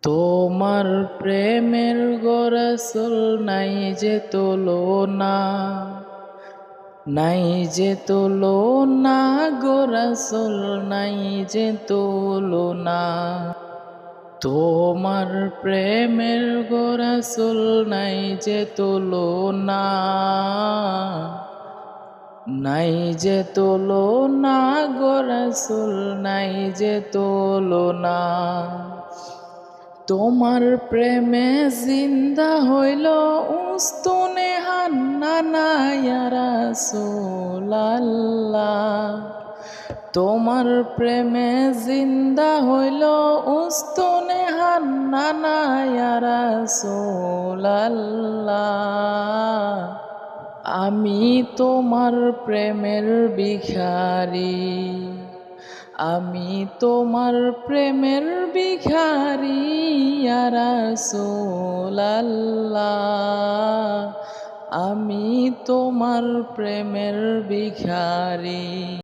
তোমার প্রেমের গো রাসূল নাই যে তুলনা, নাই যে তুলনা গো রাসূল নাই যে তুলনা। তোমার প্রেমের গো রাসূল নাই যে তুলনা, নাই যে তুলনা গো রাসূল নাই যে তুলনা। তোমার প্রেমে জিন্দা হইল উস্তুনে হান্নানা ইয়া রাসূলাল্লাহ। তোমার প্রেমে জিন্দা হইল উস্তুনে হান্নানা ইয়া রাসূলাল্লাহ। আমি তোমার প্রেমের ভিখারি, আমি তোমার প্রেমের ভিখারি ইয়া রাসূলাল্লাহ। আমি তোমার প্রেমের ভিখারি।